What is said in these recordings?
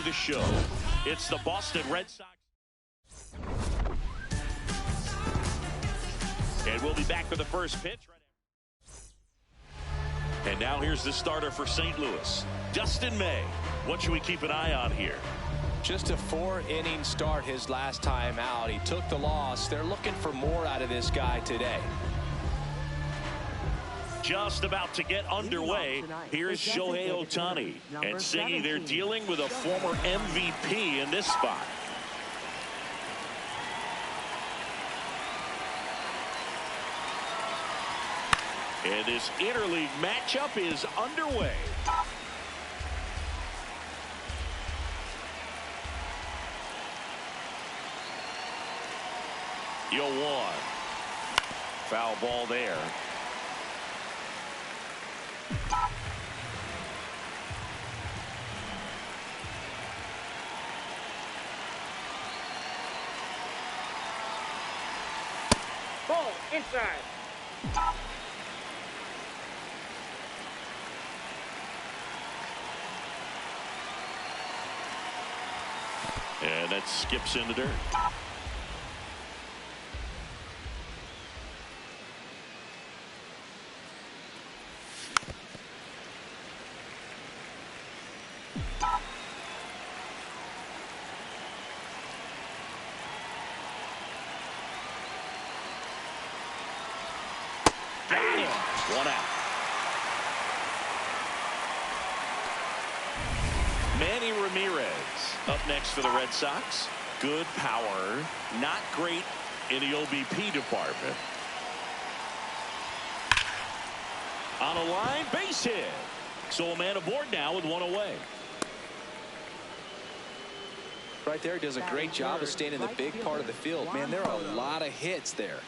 The Show. It's the Boston Red Sox. And we'll be back for the first pitch. And now here's the starter for St. Louis, Dustin May. What should we keep an eye on here? Just a 4-inning start his last time out. He took the loss. They're looking for more out of this guy today. Just about to get underway. Here's Shohei Ohtani. And singing, they're dealing with a former MVP in this spot. And this interleague matchup is underway. Yo, one. Foul ball there. Ball inside. And that skips in the dirt. One out. Manny Ramirez up next for the Red Sox. Good power, not great in the OBP department. On a line, base hit. So a man aboard now with one away. Right there, he does a great job of staying in the big part of the field. Man, there are a lot of hits there.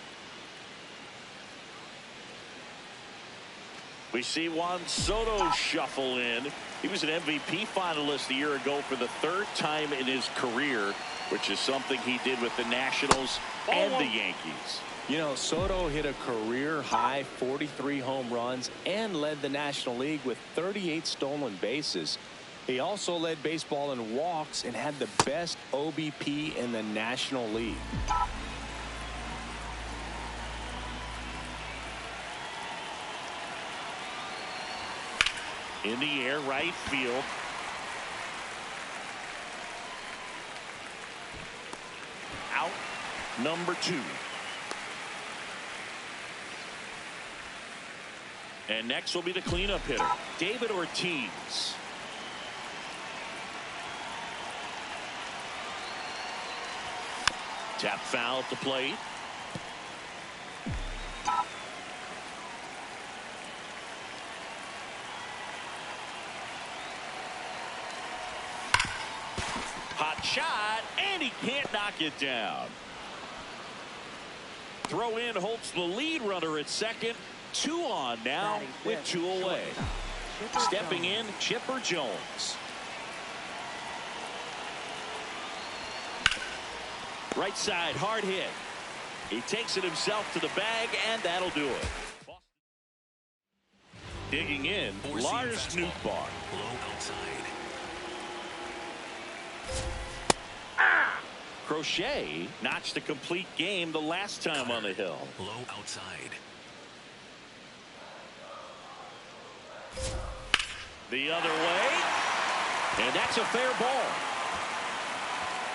We see Juan Soto shuffle in. He was an MVP finalist a year ago for the third time in his career, which is something he did with the Nationals and the Yankees. You know, Soto hit a career-high 43 home runs and led the National League with 38 stolen bases. He also led baseball in walks and had the best OBP in the National League. In the air, right field. Out number 2. And next will be the cleanup hitter, David Ortiz. Tap foul at the plate. Hot shot, and he can't knock it down. Throw in holds the lead runner at second. 2 on now with 2 away. Stepping in, Chipper Jones. Right side, hard hit. He takes it himself to the bag, and that'll do it. Digging in, Lars Nootbaar. Crochet notched a complete game the last time on the hill. Low outside. The other way. And that's a fair ball.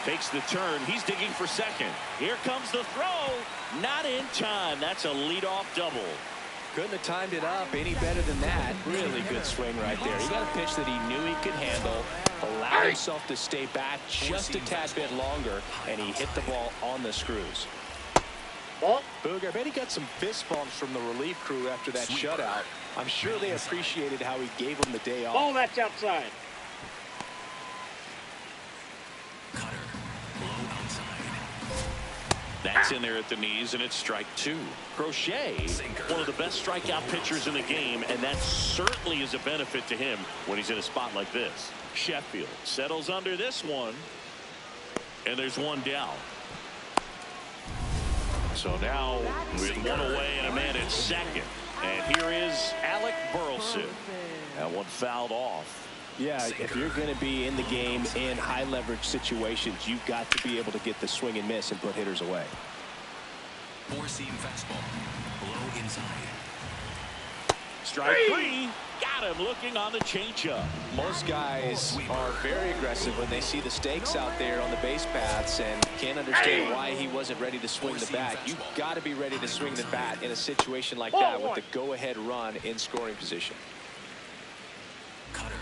Takes the turn. He's digging for second. Here comes the throw. Not in time. That's a leadoff double. Couldn't have timed it up any better than that. Really good swing right there. He got a pitch that he knew he could handle, allowed himself to stay back just a tad bit longer, and he hit the ball on the screws. Booger, I bet he got some fist bumps from the relief crew after that shutout. I'm sure they appreciated how he gave him the day off. Ball that's outside. Cutter. Low outside. That's in there at the knees, and it's strike 2. Crochet, one of the best strikeout pitchers in the game, and that certainly is a benefit to him when he's in a spot like this. Sheffield settles under this one, and there's one down. So now with one away and a man at second. And here is Alec Burleson. That one fouled off. Yeah, if you're going to be in the game in high leverage situations, you've got to be able to get the swing and miss and put hitters away. Four-seam fastball. Low inside. Strike three. Got him looking on the changeup. Most guys are very aggressive when they see the stakes out there on the base paths and can't understand why he wasn't ready to swing the bat. You've got to be ready to swing the bat in a situation like that with the go-ahead run in scoring position.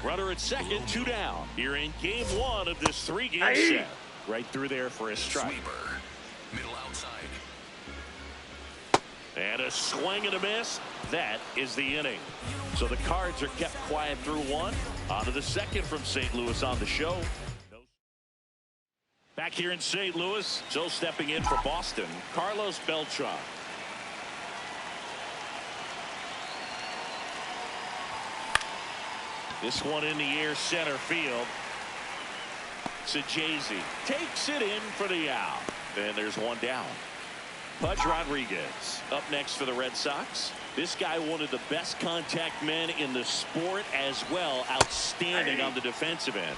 Runner at second, 2 down. Here in game 1 of this 3-game set. Right through there for a strike. Sweeper. Middle outside. And a swing and a miss. That is the inning. So the Cards are kept quiet through 1. On to the second from St. Louis on the show. Back here in St. Louis, so stepping in for Boston, Carlos Beltran. This one in the air, center field. Sajazi takes it in for the out. And there's one down. Pudge Rodriguez up next for the Red Sox. This guy, one of the best contact men in the sport as well. Outstanding on the defensive end.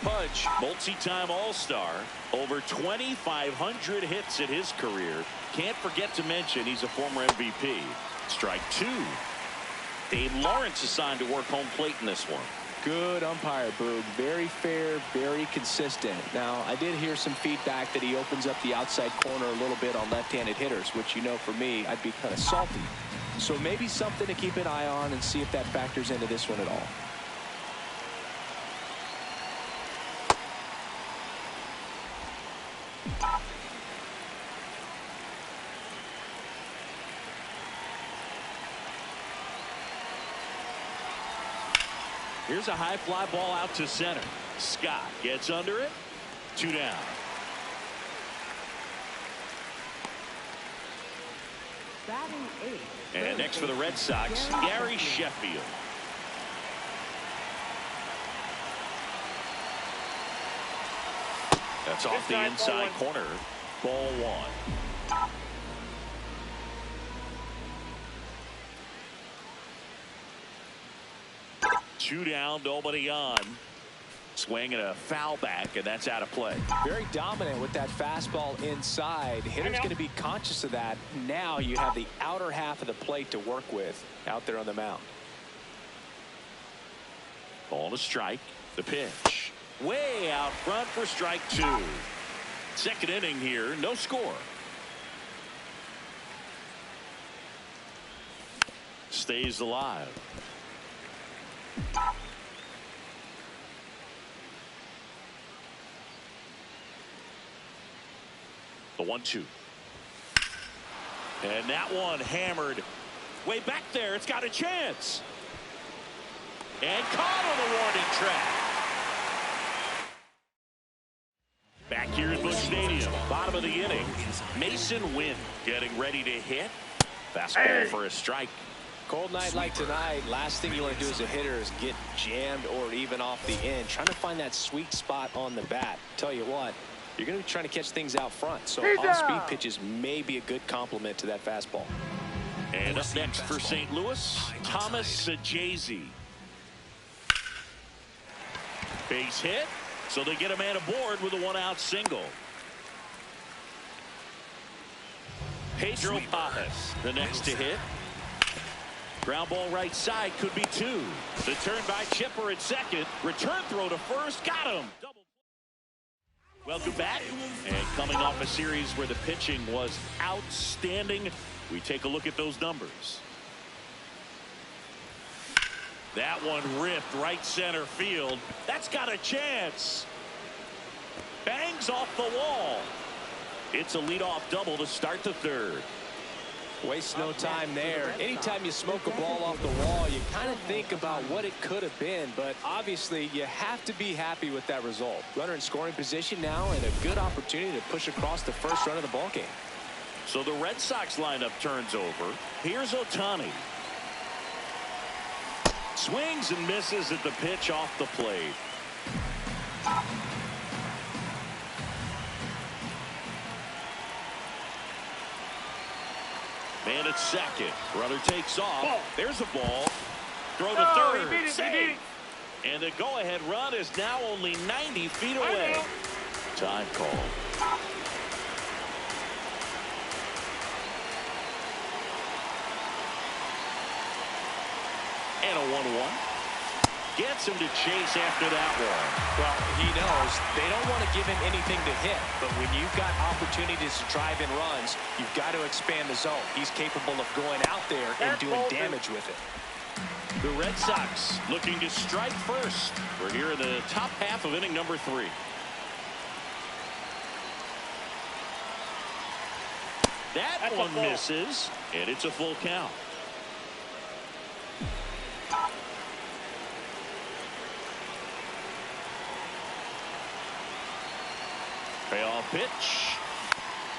Pudge, multi-time All-Star, over 2,500 hits in his career. Can't forget to mention he's a former MVP. Strike 2. Dave Lawrence assigned to work home plate in this one. Good umpire, Boog. Very fair, very consistent. Now, I did hear some feedback that he opens up the outside corner a little bit on left-handed hitters, which, you know, for me, I'd be kind of salty. So maybe something to keep an eye on and see if that factors into this one at all. Here's a high fly ball out to center. Scott gets under it. 2 down. And next for the Red Sox, Gary Sheffield. That's off the inside corner. Ball 1. 2 down, nobody on. Swing and a foul back, and that's out of play. Very dominant with that fastball inside. Hitter's going to be conscious of that. Now you have the outer half of the plate to work with out there on the mound. Ball to strike. The pitch. Way out front for strike 2. Second inning here, no score. Stays alive. The 1-2. And that one hammered way back there. It's got a chance. And caught on the warning track. Back here at Busch Stadium, bottom of the inning, Mason Wynn getting ready to hit. Fastball for a strike. Cold night like tonight, last thing you want to do as a hitter is get jammed or even off the end. Trying to find that sweet spot on the bat. Tell you what, you're going to be trying to catch things out front. So off-speed pitches may be a good complement to that fastball. And up next for St. Louis, Thomas Sajazi. Base hit, so they get a man aboard with a 1-out single. Pedro Pajas, the next to hit. Ground ball right side, could be 2. The turn by Chipper at second. Return throw to first, got him. Welcome back. And coming off a series where the pitching was outstanding, we take a look at those numbers. That one ripped right center field. That's got a chance. Bangs off the wall. It's a leadoff double to start the third. Waste no time there. Anytime you smoke a ball off the wall, you kind of think about what it could have been, but obviously you have to be happy with that result. Runner in scoring position now and a good opportunity to push across the first run of the ball game. So the Red Sox lineup turns over. Here's Ohtani. Swings and misses at the pitch off the plate. Man at second. Runner takes off. There's a ball. Throw to third. Safe. And the go-ahead run is now only 90 feet away. Time call. And a 1-1. Gets him to chase after that one. Well, he knows they don't want to give him anything to hit, but when you've got opportunities to drive in runs, you've got to expand the zone. He's capable of going out there and doing damage with it. The Red Sox looking to strike first. We're here in the top half of inning number 3. That one misses, and it's a full count. Payoff pitch.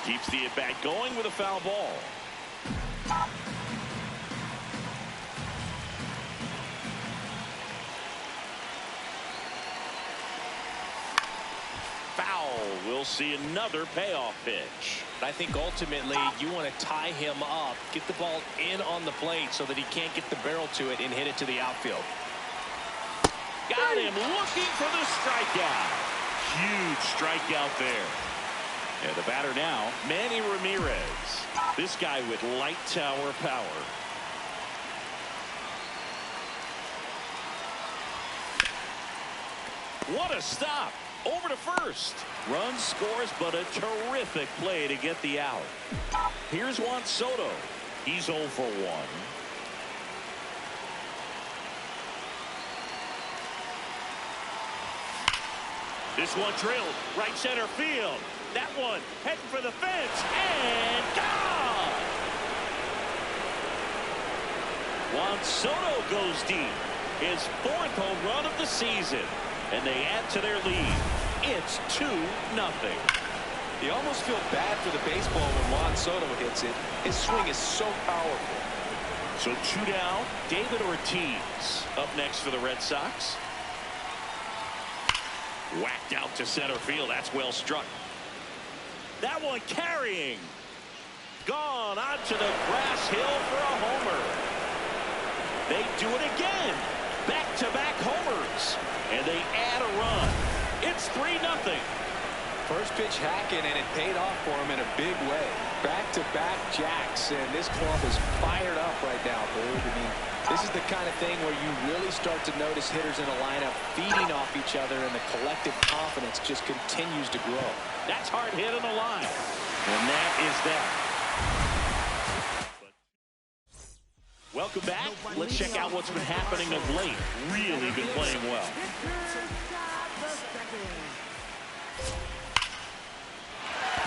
Keeps the at-bat going with a foul ball. Foul. We'll see another payoff pitch. I think ultimately you want to tie him up, get the ball in on the plate so that he can't get the barrel to it and hit it to the outfield. Got him looking for the strikeout. Huge strikeout there. And the batter now, Manny Ramirez. This guy with light tower power. What a stop. Over to first. Run scores, but a terrific play to get the out. Here's Juan Soto. He's 0 for 1. This one drilled right center field. That one heading for the fence and gone. Juan Soto goes deep. His 4th home run of the season. And they add to their lead. It's 2-0. You almost feel bad for the baseball when Juan Soto hits it. His swing is so powerful. So 2 down. David Ortiz up next for the Red Sox. Whacked out to center field. That's well struck. That one carrying. Gone onto the grass hill for a homer. They do it again. Back-to-back homers. And they add a run. It's 3-0. First pitch hacking, and it paid off for him in a big way. Back-to-back jacks, and this club is fired up right now, Boog. I mean, this is the kind of thing where you really start to notice hitters in a lineup feeding off each other, and the collective confidence just continues to grow. That's hard hit on the line. And that is that. Welcome back. Let's check out what's been happening of late. Really been playing well.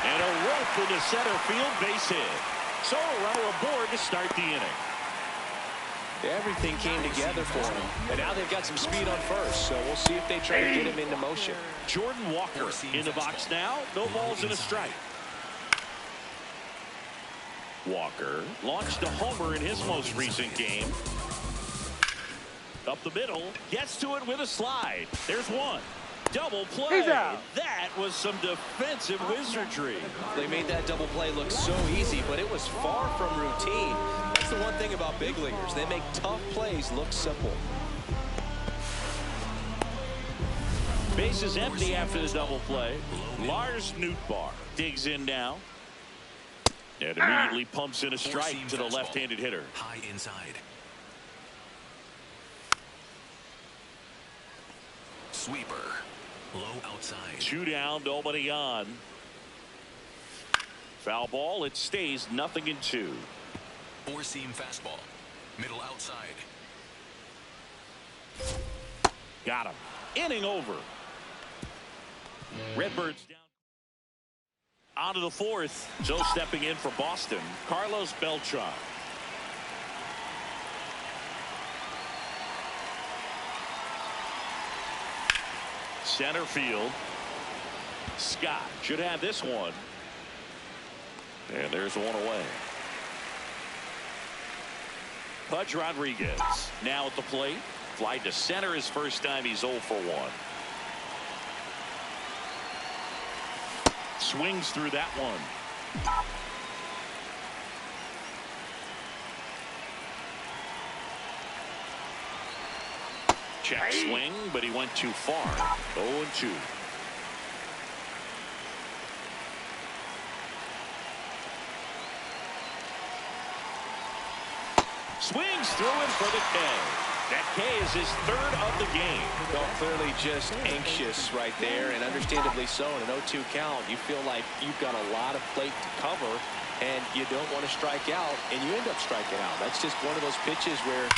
And a rope into center field, base hit. So a runner aboard to start the inning. Everything came together for him, and now they've got some speed on first, so we'll see if they try to get him into motion. Jordan Walker in the box now. No balls and a strike. Walker launched a homer in his most recent game. Up the middle, gets to it with a slide. There's one. Double play. That was some defensive wizardry. They made that double play look so easy, but it was far from routine. That's the one thing about big leaguers. They make tough plays look simple. Base is empty after the double play. Lars Nootbaar digs in now. And immediately pumps in a strike to the left-handed hitter. High inside. Sweeper. Low outside. 2 down, nobody on. Foul ball. It stays 0-2. Four-seam fastball. Middle outside. Got him. Inning over. Redbirds down. On to the 4th. So stepping in for Boston, Carlos Beltran. Center field. Scott should have this one. And there's one away. Pudge Rodriguez now at the plate. Fly to center his first time. He's 0 for 1. Swings through that one. Check swing, but he went too far. 0-2. Swings through it for the K. That K is his third of the game. Well, clearly just anxious right there, and understandably so. In an 0-2 count, you feel like you've got a lot of plate to cover, and you don't want to strike out, and you end up striking out. That's just one of those pitches where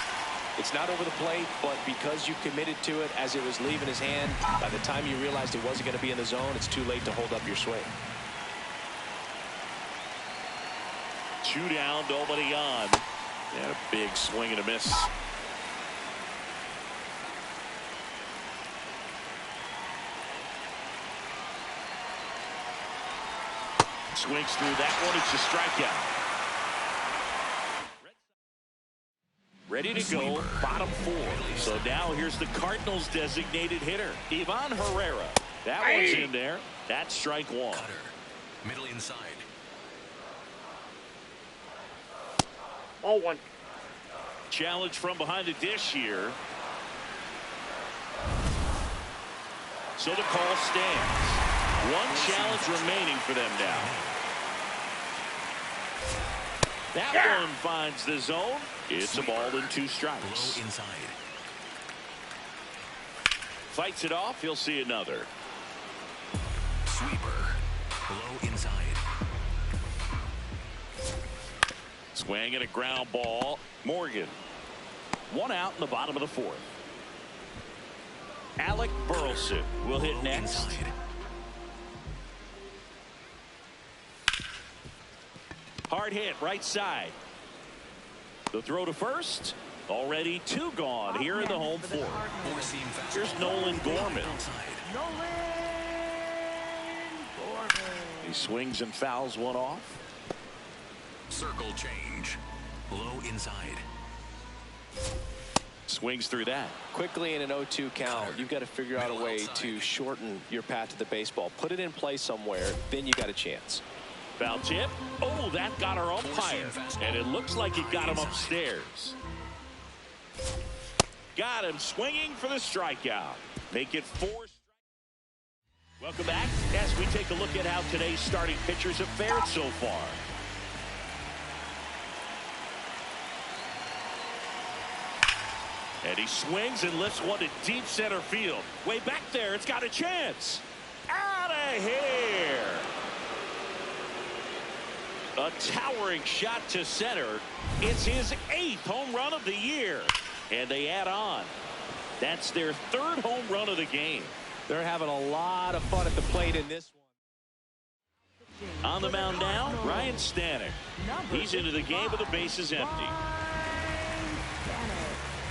it's not over the plate, but because you committed to it as it was leaving his hand, by the time you realized it wasn't going to be in the zone, it's too late to hold up your swing. 2 down, nobody on. And a big swing and a miss. Swings through that one. It's a strikeout. Ready to go, bottom 4. So now here's the Cardinals' designated hitter, Ivan Herrera. That one's in there. That's strike 1. Cutter. Middle inside. Ball 1. Challenge from behind the dish here. So the call stands. One challenge remaining for them now. That one finds the zone. It's a ball and 2 strikes. Low inside. Fights it off. He'll see another. Sweeper. Low inside. Swing and a ground ball. Morgan. 1 out in the bottom of the 4th. Alec Burleson will hit next. Inside. Hard hit right side. The throw to first. Already 2 gone here in the home 4th. Four-seam fastball. Here's Nolan Gorman. Outside. He swings and fouls one off. Circle change. Low inside. Swings through that. Quickly in an 0-2 count, you've got to figure out a way to shorten your path to the baseball. Put it in play somewhere, then you got a chance. Foul tip. Oh, that got our umpire. And it looks like it got him upstairs. Got him swinging for the strikeout. Make it 4. Welcome back as we take a look at how today's starting pitchers have fared so far. And he swings and lifts one to deep center field. Way back there, it's got a chance. Out of here. A towering shot to center. It's his 8th home run of the year. And they add on. That's their 3rd home run of the game. They're having a lot of fun at the plate in this one. On the mound now, Ryan Stanek. He's into the game with the bases empty.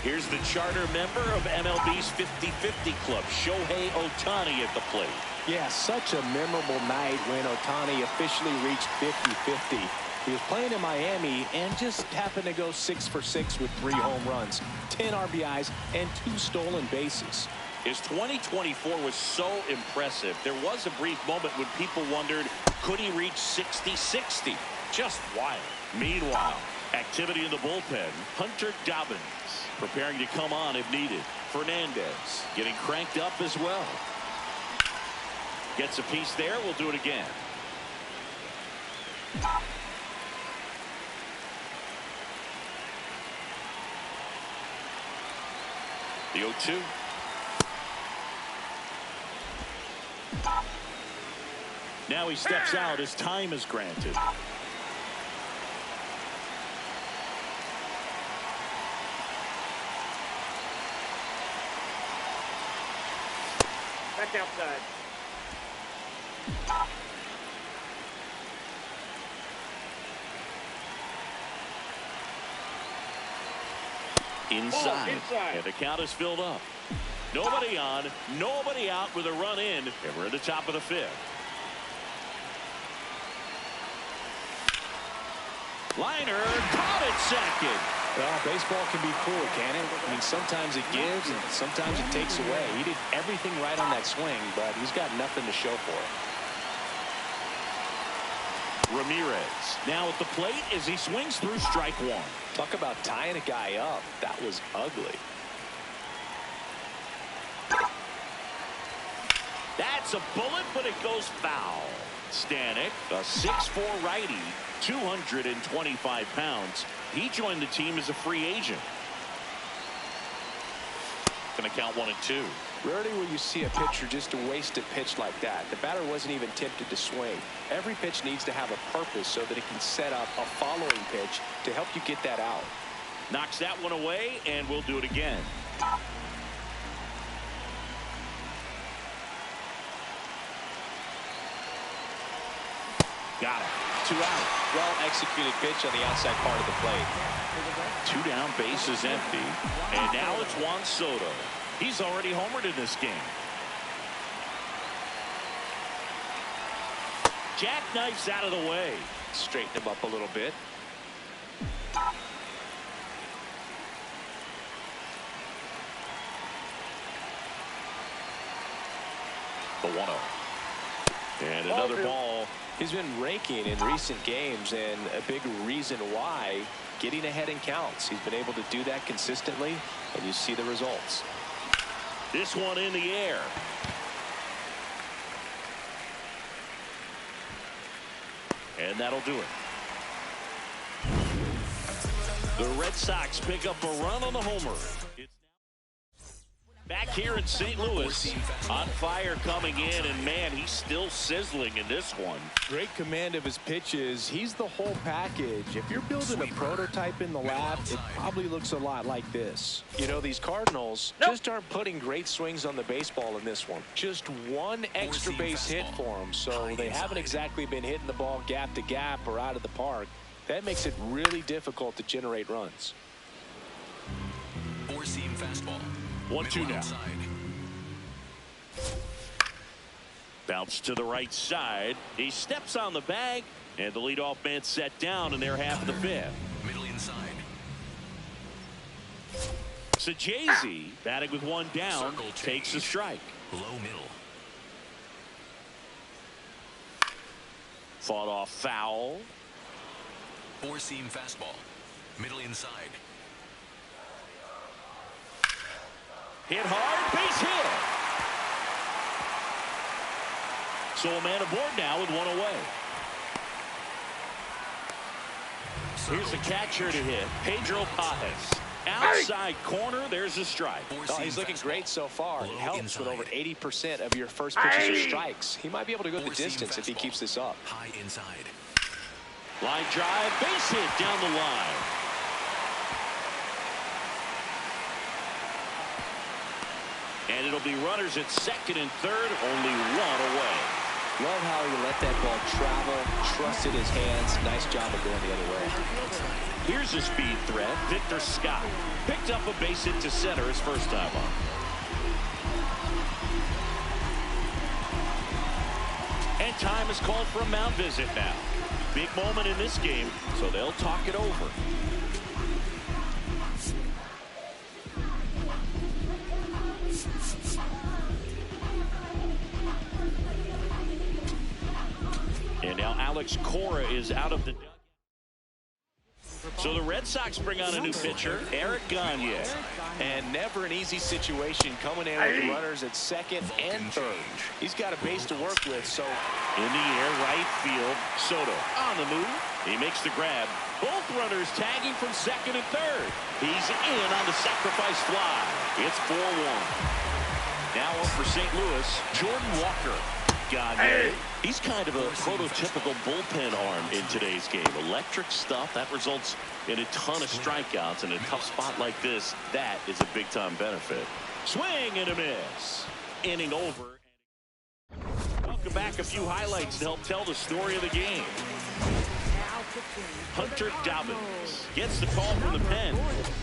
Here's the charter member of MLB's 50-50 club, Shohei Ohtani at the plate. Yeah, such a memorable night when Ohtani officially reached 50-50. He was playing in Miami and just happened to go 6 for 6 with 3 home runs, 10 RBIs, and 2 stolen bases. His 2024 was so impressive. There was a brief moment when people wondered, could he reach 60-60? Just wild. Meanwhile, activity in the bullpen. Hunter Dobbins preparing to come on if needed. Fernandez getting cranked up as well. Gets a piece there. We'll do it again. The 0-2. Now he steps out as time is granted. Back outside. Inside. Inside. And the count is filled up. Nobody on, nobody out with a run in, and we're at the top of the 5th. Liner caught at second. Well, baseball can be cruel, can it? I mean, sometimes it gives and sometimes it takes away. He did everything right on that swing, but he's got nothing to show for it. Ramirez now at the plate as he swings through strike 1. Talk about tying a guy up. That was ugly. That's a bullet, but it goes foul. Stanek, a 6'4" righty, 225 pounds. He joined the team as a free agent. Going to count 1-2. Rarely will you see a pitcher just waste a pitch like that. The batter wasn't even tempted to swing. Every pitch needs to have a purpose so that it can set up a following pitch to help you get that out. Knocks that one away, and we'll do it again. Got him. 2 out. Well executed pitch on the outside part of the plate. 2 down, bases empty. And now it's Juan Soto. He's already homered in this game. Jackknifes out of the way. Straighten him up a little bit. The 1-0. And another ball. He's been raking in recent games, and a big reason why, getting ahead in counts. He's been able to do that consistently, and you see the results. This one in the air. And that'll do it. The Red Sox pick up a run on the homer. Back here in St. Louis, on fire coming in, and man, he's still sizzling in this one. Great command of his pitches. He's the whole package. If you're building a prototype in the lab, it probably looks a lot like this. You know, these Cardinals just aren't putting great swings on the baseball in this one. Just one extra base hit for them, so they haven't exactly been hitting the ball gap to gap or out of the park. That makes it really difficult to generate runs. 4-seam fastball. 1-2 now. Bounce to the right side. He steps on the bag, and the leadoff man set down in their half of the fifth. Middle inside. Sajazi, batting with 1 down, takes a strike. Low middle. Fought off foul. 4-seam fastball. Middle inside. Hit hard, base hit. So a man aboard now with 1 away. Here's the catcher to hit, Pedro Pajes. Outside corner, there's a strike. Oh, he's looking great so far. It helps when over 80% of your first pitches are strikes. He might be able to go the distance if he keeps this up. High inside. Line drive, base hit down the line. And it'll be runners at second and third, only 1 away. Love how he let that ball travel, trusted his hands. Nice job of going the other way. Here's a speed threat, Victor Scott. Picked up a base hit to center his first time up. And time is called for a mound visit now. Big moment in this game, so they'll talk it over. And now Alex Cora is out of the dugout. So the Red Sox bring on a new pitcher, Eric Gagne. And never an easy situation coming in with runners at second and third. He's got a base to work with, so. In the air, right field, Soto on the move. He makes the grab. Both runners tagging from second and third. He's in on the sacrifice fly. It's 4-1. Now up for St. Louis, Jordan Walker. Gagne. He's kind of a prototypical bullpen arm in today's game. Electric stuff that results in a ton of strikeouts in a tough spot like this. That is a big-time benefit. Swing and a miss. Inning over. Welcome back. A few highlights to help tell the story of the game. Hunter Dobbins gets the call from the pen.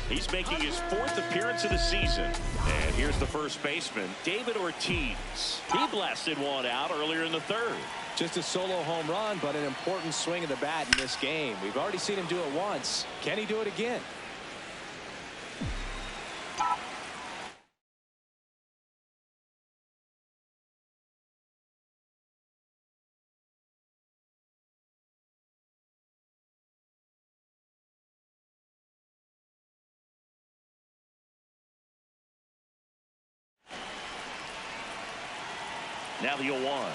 He's making his 4th appearance of the season. And here's the first baseman, David Ortiz. He blasted one out earlier in the third. Just a solo home run, but an important swing of the bat in this game. We've already seen him do it once. Can he do it again? Now the 0-1.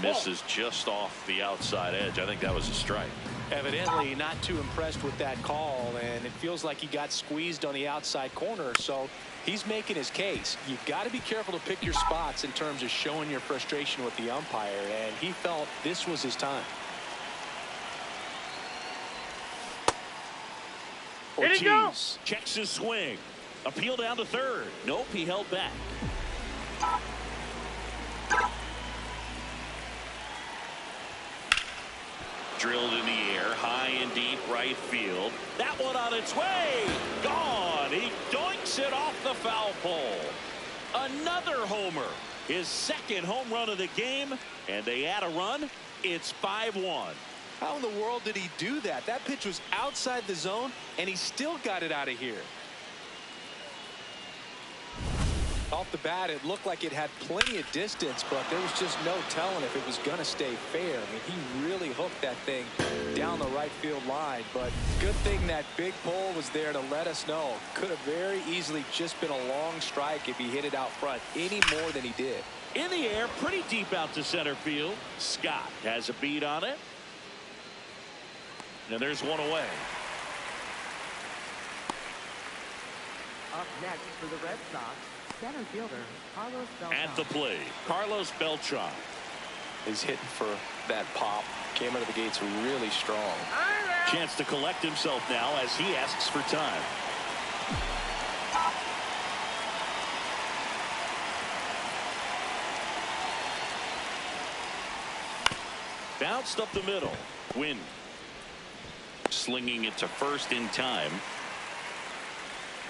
Misses just off the outside edge. I think that was a strike. Evidently not too impressed with that call, and it feels like he got squeezed on the outside corner, so he's making his case. You've got to be careful to pick your spots in terms of showing your frustration with the umpire, and he felt this was his time. Ortiz checks his swing. Appeal down to third. Nope, he held back. Drilled in the air, high and deep right field. That one on its way. Gone. He doinks it off the foul pole. Another homer. His second home run of the game. And they add a run. It's 5-1. How in the world did he do that? That pitch was outside the zone, and he still got it out of here. Off the bat, it looked like it had plenty of distance, but there was just no telling if it was going to stay fair. I mean, he really hooked that thing down the right field line, but good thing that big pole was there to let us know. Could have very easily just been a long strike if he hit it out front any more than he did. In the air, pretty deep out to center field. Scott has a beat on it. And there's one away. Up next for the Red Sox, center fielder Carlos Beltran. At the plate, Carlos Beltran. He's hitting for that pop. Came out of the gates really strong. Chance to collect himself now as he asks for time. Bounced up the middle. Win. Slinging it to first in time.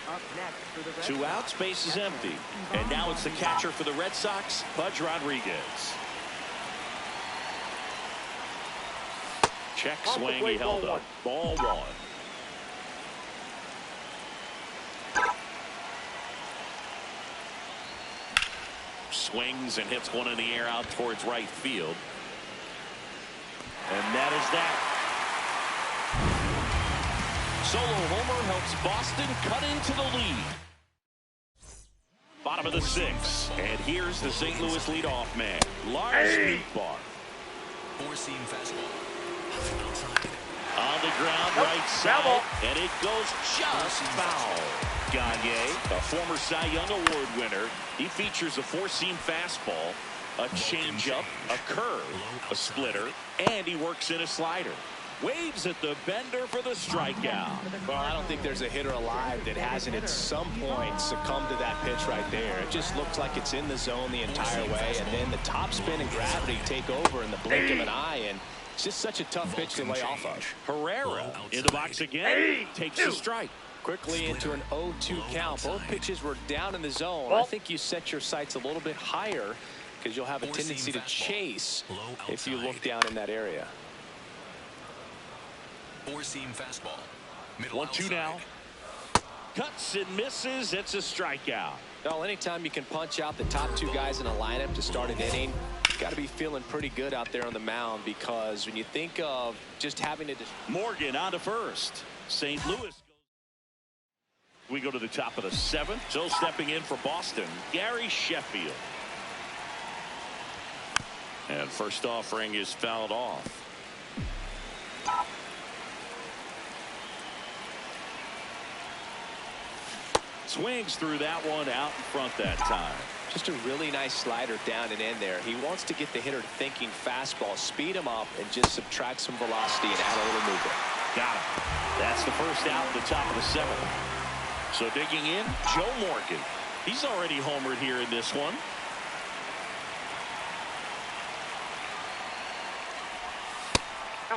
Up next for the Red Two Sox, outs, base is empty. And now it's the catcher for the Red Sox, Pudge Rodriguez. Check swing, he held up. Ball 1. Swings and hits one in the air out towards right field. And that is that. Solo homer helps Boston cut into the lead. Bottom of the 6th. And here's the St. Louis leadoff man, Lars Nootbaar. Four-seam fastball. Outside. On the ground, right side. And it goes just foul. Gagne, a former Cy Young Award winner. He features a four-seam fastball, a changeup, a curve, a splitter, and he works in a slider. Waves at the bender for the strikeout. Well, I don't think there's a hitter alive that hasn't at some point succumbed to that pitch right there. It just looks like it's in the zone the entire way, and then the top spin and gravity take over in the blink of an eye, and it's just such a tough pitch to lay off of. Herrera in the box again, takes a strike. Quickly into an 0-2 count. Both pitches were down in the zone. I think you set your sights a little bit higher because you'll have a tendency to chase if you look down in that area. Four-seam fastball. 1-2 now. Cuts and misses. It's a strikeout. Well, anytime you can punch out the top two guys in a lineup to start an inning, you've got to be feeling pretty good out there on the mound, because when you think of just having to... Morgan on to first. St. Louis. We go to the top of the 7th. So stepping in for Boston, Gary Sheffield. And first offering is fouled off. Swings through that one out in front that time. Just a really nice slider down and in there. He wants to get the hitter thinking fastball, speed him up, and just subtract some velocity and add a little movement. Got him. That's the first out at the top of the 7th. So digging in, Joe Morgan. He's already homered here in this one.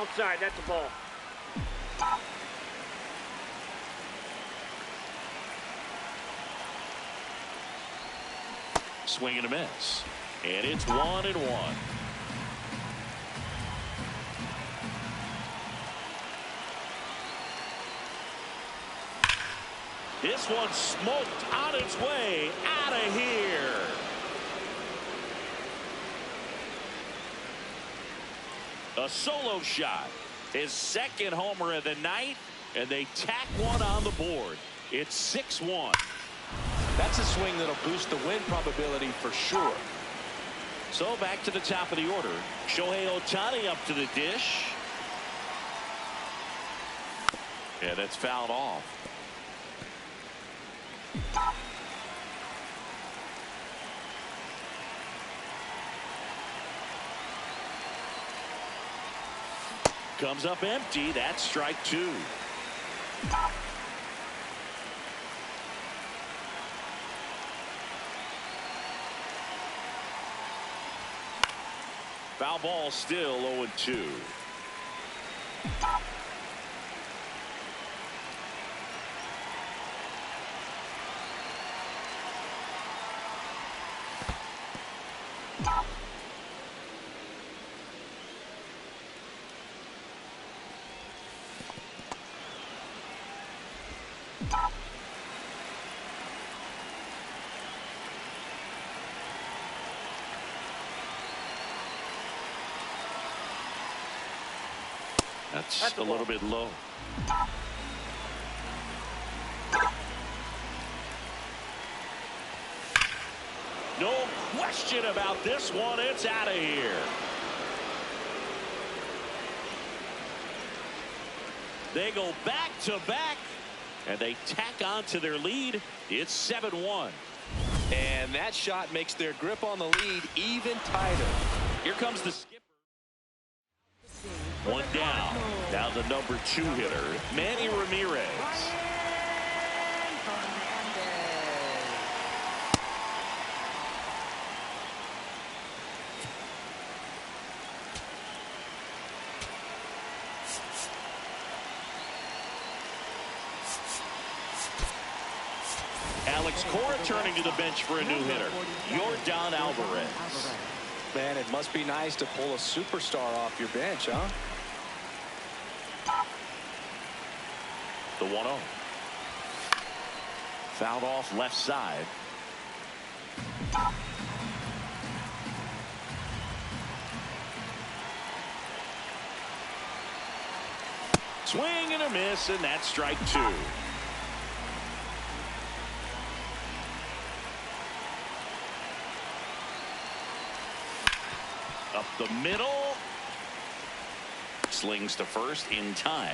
Outside, that's a ball. Swing and a miss. And it's 1-1. This one smoked on its way out of here. A solo shot. His second homer of the night, and they tack one on the board. It's 6-1. That's a swing that'll boost the win probability for sure. So back to the top of the order. Shohei Ohtani up to the dish. Yeah, that's fouled off. Comes up empty. That's strike two. Foul ball, still 0-2. That's a little bit low. No question about this one. It's out of here. They go back to back, and they tack on to their lead. It's 7-1. And that shot makes their grip on the lead even tighter. Here comes the skipper. One down. Now the number 2 hitter, Manny Ramirez. Alex Cora turning to the bench for a new hitter, Yordan Alvarez. Man, it must be nice to pull a superstar off your bench, huh? The 1-0. Fouled off left side. Swing and a miss, and that's strike 2. Up the middle. Slings to first in time.